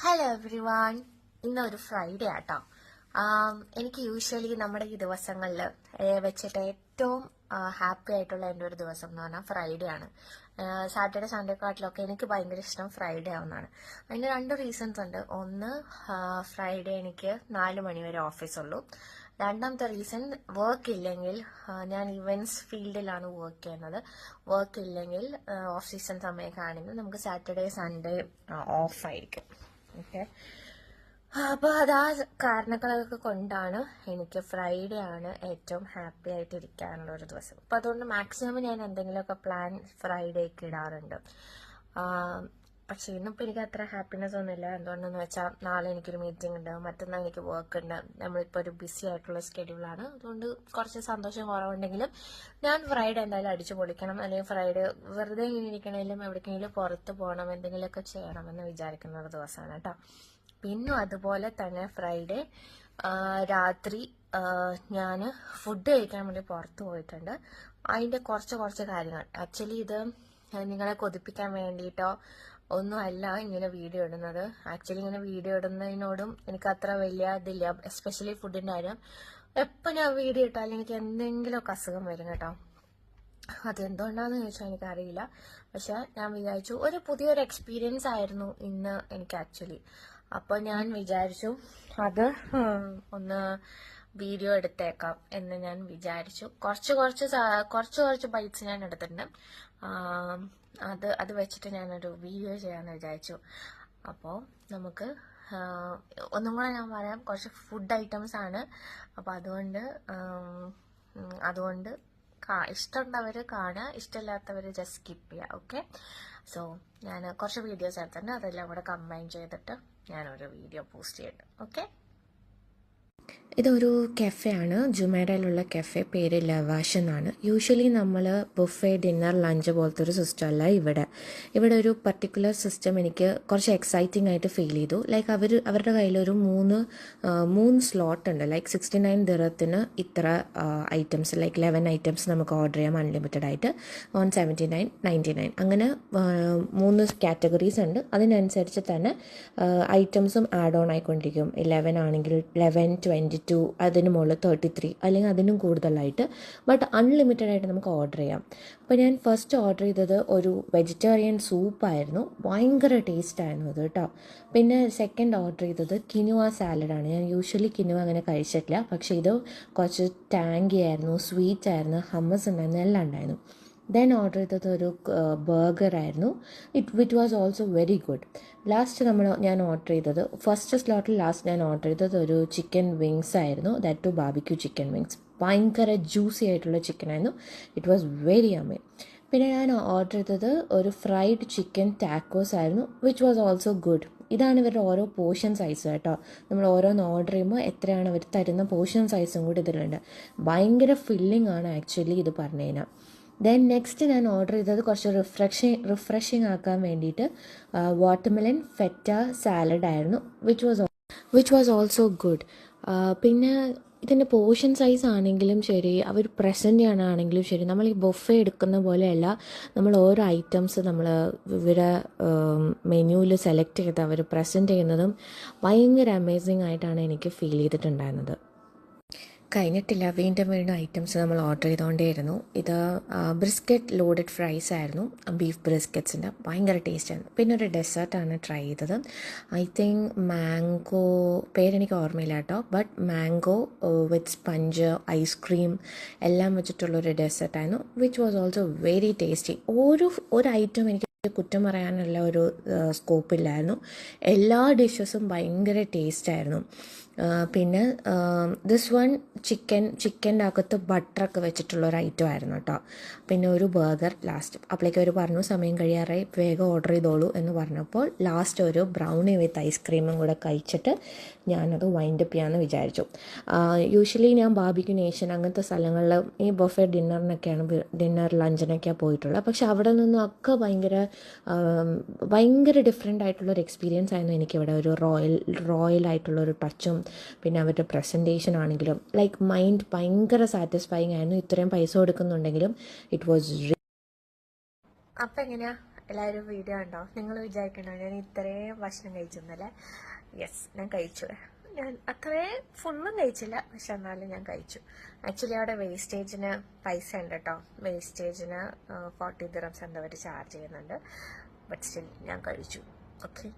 Hello every one. ഇന്നൊരു Friday ആട്ടോ. എനിക്ക് യൂഷ്വലി നമ്മുടെ ഈ ദിവസങ്ങളിൽ വെച്ചിട്ട് ഏറ്റവും ഹാപ്പി ആയിട്ടുള്ള എൻ്റെ ഒരു ദിവസം എന്ന് പറഞ്ഞാൽ ഫ്രൈഡേ ആണ്. സാറ്റർഡേ സൺഡേക്കാട്ടിലൊക്കെ എനിക്ക് ഭയങ്കര ഇഷ്ടം ഫ്രൈഡേ ആവുന്നതാണ്. അതിന് രണ്ട് റീസൺസ് ഉണ്ട്. ഒന്ന്, ഫ്രൈഡേ എനിക്ക് 4 മണി വരെ ഓഫീസുള്ളൂ. രണ്ടാമത്തെ റീസൺ, വർക്ക് ഇല്ലെങ്കിൽ, ഞാൻ ഇവൻറ്റ്സ് ഫീൽഡിലാണ് വർക്ക് ചെയ്യുന്നത്. വർക്ക് ഇല്ലെങ്കിൽ ഓഫ് സീസൺ സമയമൊക്കെ ആണെങ്കിൽ നമുക്ക് സാറ്റർഡേ സൺഡേ ഓഫ് ആയിരിക്കും. ഓക്കെ, അപ്പോൾ അതാ കാരണങ്ങളൊക്കെ കൊണ്ടാണ് എനിക്ക് ഫ്രൈഡേ ആണ് ഏറ്റവും ഹാപ്പി ആയിട്ട് ഇരിക്കാനുള്ള ഒരു ദിവസം. അപ്പം അതുകൊണ്ട് മാക്സിമം ഞാൻ എന്തെങ്കിലുമൊക്കെ പ്ലാൻ ഫ്രൈഡേക്ക് ഇടാറുണ്ട്. പക്ഷേ ഇന്നിപ്പോൾ എനിക്ക് അത്ര ഹാപ്പിനെസ് ഒന്നുമില്ല. എന്തുകൊണ്ടെന്ന് വെച്ചാൽ നാളെ എനിക്കൊരു മീറ്റിംഗ് ഉണ്ട്, മറ്റന്നാൾ എനിക്ക് വർക്ക് ഉണ്ട്. നമ്മളിപ്പോൾ ഒരു ബിസി ആയിട്ടുള്ള സ്കെഡ്യൂളാണ്. അതുകൊണ്ട് കുറച്ച് സന്തോഷം കുറവുണ്ടെങ്കിലും ഞാൻ ഫ്രൈഡേ എന്തായാലും അടിച്ചു പൊളിക്കണം. അല്ലെങ്കിൽ ഫ്രൈഡേ വെറുതെ ഇങ്ങനെ ഇരിക്കണമെങ്കിലും എവിടേക്കെങ്കിലും പുറത്ത് പോകണം, എന്തെങ്കിലുമൊക്കെ ചെയ്യണമെന്ന് വിചാരിക്കുന്ന ഒരു ദിവസമാണ് കേട്ടോ. പിന്നെ അതുപോലെ തന്നെ ഫ്രൈഡേ രാത്രി ഞാൻ ഫുഡ് കഴിക്കാൻ വേണ്ടി പുറത്ത് പോയിട്ടുണ്ട്. അതിൻ്റെ കുറച്ച് കാര്യങ്ങൾ, ആക്ച്വലി ഇത് നിങ്ങളെ കൊതിപ്പിക്കാൻ വേണ്ടിയിട്ടോ ഒന്നുമല്ല ഇങ്ങനെ വീഡിയോ ഇടുന്നത്. ആക്ച്വലി ഇങ്ങനെ വീഡിയോ ഇടുന്നതിനോടും എനിക്ക് അത്ര വലിയ ഇതില്ല, എസ്പെഷ്യലി ഫുഡിൻ്റെ കാര്യം. എപ്പോൾ ഞാൻ വീഡിയോ ഇട്ടാലും എനിക്ക് എന്തെങ്കിലുമൊക്കെ അസുഖം വരും കേട്ടോ. അതെന്തുകൊണ്ടാന്ന് ചോദിച്ചാൽ എനിക്കറിയില്ല. പക്ഷെ ഞാൻ വിചാരിച്ചു പുതിയൊരു എക്സ്പീരിയൻസ് ആയിരുന്നു ഇന്ന് എനിക്ക് ആക്ച്വലി. അപ്പോൾ ഞാൻ വിചാരിച്ചു അത് ഒന്ന് വീഡിയോ എടുത്തേക്കാം എന്ന് ഞാൻ വിചാരിച്ചു. കുറച്ച് ബൈറ്റ്സ് ഞാൻ എടുത്തിട്ടുണ്ട്. അത് വെച്ചിട്ട് ഞാനൊരു വീഡിയോ ചെയ്യാമെന്ന് വിചാരിച്ചു. അപ്പോൾ നമുക്ക് ഒന്നും കൂടെ ഞാൻ പറയാം, കുറച്ച് ഫുഡ് ഐറ്റംസ് ആണ്. അപ്പോൾ അതുകൊണ്ട് ഇഷ്ടമുള്ളവർ കാണുക, ഇഷ്ടമില്ലാത്തവർ ജസ്റ്റ് സ്കിപ്പ് ചെയ്യുക. ഓക്കെ, സോ ഞാൻ കുറച്ച് വീഡിയോസ് എടുത്തിട്ടുണ്ട്, അതെല്ലാം കൂടെ കമ്പൈൻ ചെയ്തിട്ട് ഞാനൊരു വീഡിയോ പോസ്റ്റ് ചെയ്യുന്നുണ്ട്. ഓക്കെ, ഇതൊരു കഫേയാണ്, ജുമേറയിലുള്ള കഫേ. പേര് ലവാഷ് എന്നാണ്. യൂഷ്വലി നമ്മൾ ബുഫേ, ഡിന്നർ, ലഞ്ച് പോലത്തെ ഒരു സിസ്റ്റം അല്ല ഇവിടെ ഒരു പർട്ടിക്കുലർ സിസ്റ്റം എനിക്ക് കുറച്ച് എക്സൈറ്റിംഗ് ആയിട്ട് ഫീൽ ചെയ്തു. ലൈക്ക് അവരുടെ കയ്യിലൊരു മൂന്ന് സ്ലോട്ട് ഉണ്ട്. ലൈക്ക് 69 ദിറത്തിന് ഇത്ര ഐറ്റംസ്, ലൈക്ക് 11 ഐറ്റംസ് നമുക്ക് ഓർഡർ ചെയ്യാം അൺലിമിറ്റഡ് ആയിട്ട്. 179.99 അങ്ങനെ 3 കാറ്റഗറീസ് ഉണ്ട്. അതിനനുസരിച്ച് തന്നെ ഐറ്റംസും ആഡ് ഓൺ ആയിക്കൊണ്ടിരിക്കും. 11 ആണെങ്കിൽ 11, 22, അതിന് മുകളിൽ 33 അല്ലെങ്കിൽ അതിനും കൂടുതലായിട്ട്. ബട്ട് അൺലിമിറ്റഡ് ആയിട്ട് നമുക്ക് ഓർഡർ ചെയ്യാം. അപ്പോൾ ഞാൻ ഫസ്റ്റ് ഓർഡർ ചെയ്തത് ഒരു വെജിറ്റേറിയൻ സൂപ്പായിരുന്നു. ഭയങ്കര ടേസ്റ്റ് ആയിരുന്നു അത് കേട്ടോ. പിന്നെ സെക്കൻഡ് ഓർഡർ ചെയ്തത് കിനുവ സാലഡാണ്. ഞാൻ യൂഷ്വലി കിനുവ അങ്ങനെ കഴിച്ചിട്ടില്ല, പക്ഷേ ഇത് കുറച്ച് ടാങ്കി ആയിരുന്നു, സ്വീറ്റ് ആയിരുന്നു, ഹമ്മസ് ഉണ്ടായിരുന്നു, എല്ലാം ഉണ്ടായിരുന്നു. ദെൻ ഓർഡർ ചെയ്തത് ഒരു ബർഗറായിരുന്നു. It was also very good. ഞാൻ ഓർഡർ ചെയ്തത് ഫസ്റ്റ് സ്ലോട്ടിൽ ഞാൻ ഓർഡർ ചെയ്തത് ഒരു ചിക്കൻ വിങ്സ് ആയിരുന്നു. That too barbecue chicken wings. ഭയങ്കര ജ്യൂസി ആയിട്ടുള്ള ചിക്കൻ ആയിരുന്നു. It was very yummy. പിന്നെ ഞാൻ ഓർഡർ ചെയ്തത് ഒരു ഫ്രൈഡ് ചിക്കൻ ടാക്കോസ് ആയിരുന്നു, വിച്ച് വാസ് ഓൾസോ ഗുഡ്. ഇതാണ് ഇവരുടെ ഓരോ പോർഷൻ സൈസ് കേട്ടോ. നമ്മൾ ഓരോന്ന് ഓർഡർ ചെയ്യുമ്പോൾ എത്രയാണ് അവർ തരുന്ന പോർഷൻ സൈസും കൂടി ഇതിലുണ്ട്. ഭയങ്കര ഫില്ലിംഗ് ആണ് ആക്ച്വലി ഇത് പറഞ്ഞു കഴിഞ്ഞാൽ. ദെൻ നെക്സ്റ്റ് ഞാൻ ഓർഡർ ചെയ്തത് കുറച്ച് റിഫ്രഷിങ് ആക്കാൻ വേണ്ടിയിട്ട് വാട്ടർമെലൻ ഫെറ്റ സാലഡ് ആയിരുന്നു, വിച്ച് വാസ് ഓൾസോ ഗുഡ്. പിന്നെ ഇതിൻ്റെ പോർഷൻ സൈസ് ആണെങ്കിലും ശരി, അവർ പ്രസൻറ്റ് ചെയ്യാനാണെങ്കിലും ശരി, നമ്മൾ ഈ ബൊഫെ എടുക്കുന്ന പോലെയല്ല. നമ്മൾ ഓരോ ഐറ്റംസ് ഇവരെ മെനുവിൽ സെലക്ട് ചെയ്ത് അവർ പ്രസൻറ്റ് ചെയ്യുന്നതും ഭയങ്കര അമേസിങ് ആയിട്ടാണ് എനിക്ക് ഫീൽ ചെയ്തിട്ടുണ്ടായിരുന്നത്. കഴിഞ്ഞിട്ടില്ല, വീണ്ടും ഐറ്റംസ് നമ്മൾ ഓർഡർ ചെയ്തുകൊണ്ടേയിരുന്നു. ഇത് ബ്രിസ്ക്കറ്റ് ലോഡഡ് ഫ്രൈസ് ആയിരുന്നു, ബീഫ് ബ്രിസ്ക്കറ്റ്സിൻ്റെ. ഭയങ്കര ടേസ്റ്റായിരുന്നു. പിന്നെ ഒരു ഡെസേർട്ടാണ് ട്രൈ ചെയ്തത്. ഐ തിങ്ക് മാംഗോ, പേരെനിക്ക് ഓർമ്മയില്ല കേട്ടോ, but mango with sponge, ice cream എല്ലാം വെച്ചിട്ടുള്ളൊരു ഡെസേർട്ടായിരുന്നു, which was also very tasty. ഒരു ഐറ്റം എനിക്ക് കുറ്റം പറയാനുള്ള ഒരു സ്കോപ്പില്ലായിരുന്നു. എല്ലാ ഡിഷസും ഭയങ്കര ടേസ്റ്റായിരുന്നു. പിന്നെ ദിസ് വൺ ചിക്കൻ്റെ അകത്ത് ബട്ടറൊക്കെ വെച്ചിട്ടുള്ളൊരു ഐറ്റം ആയിരുന്നു കേട്ടോ. പിന്നെ ഒരു ബർഗർ ലാസ്റ്റ്. അപ്പോഴേക്കും അവർ പറഞ്ഞു സമയം കഴിയാറായി, വേഗം ഓർഡർ ചെയ്തോളൂ എന്ന് പറഞ്ഞപ്പോൾ ലാസ്റ്റ് ഒരു ബ്രൗണി വിത്ത് ഐസ്ക്രീമും കൂടെ കഴിച്ചിട്ട് ഞാനത് വൈൻഡപ്പ് ചെയ്യാമെന്ന് വിചാരിച്ചു. യൂഷ്വലി ഞാൻ ബാർബിക്യൂ നേഷൻ അങ്ങനത്തെ സ്ഥലങ്ങളിൽ ഈ ബൊഫെ ഡിന്നർ ലഞ്ചിനൊക്കെയാണ് പോയിട്ടുള്ളത്. പക്ഷെ അവിടെ നിന്നൊക്കെ ഭയങ്കര ഡിഫറെൻ്റ് ആയിട്ടുള്ളൊരു എക്സ്പീരിയൻസ് ആയിരുന്നു എനിക്കിവിടെ. ഒരു റോയൽ ആയിട്ടുള്ളൊരു ടച്ചും പിന്നെ അവരുടെ പ്രസൻറ്റേഷൻ ആണെങ്കിലും ലൈക്ക് മൈൻഡ് ഭയങ്കര സാറ്റിസ്ഫൈങ് ആയിരുന്നു. ഇത്രയും പൈസ കൊടുക്കുന്നുണ്ടെങ്കിലും ഇറ്റ് വാസ്. അപ്പം എങ്ങനെയാ, എല്ലാവരും വീഡിയോ ഉണ്ടോ? നിങ്ങൾ വിചാരിക്കണോ ഞാൻ ഇത്രയും ഭക്ഷണം കഴിച്ചെന്നല്ലേ? യെസ്, ഞാൻ കഴിച്ചു. ഞാൻ അത്രയും ഫുള്ളും കഴിച്ചില്ല, പക്ഷെ എന്നാലും ഞാൻ കഴിച്ചു. ആക്ച്വലി അവിടെ വേസ്റ്റേജിന് പൈസ ഉണ്ട് കേട്ടോ. വേസ്റ്റേജിന് 40 ദിറംസ് എന്താ അവർ ചാർജ് ചെയ്യുന്നുണ്ട്. ബട്ട് സ്റ്റിൽ ഞാൻ കഴിച്ചു. ഓക്കെ.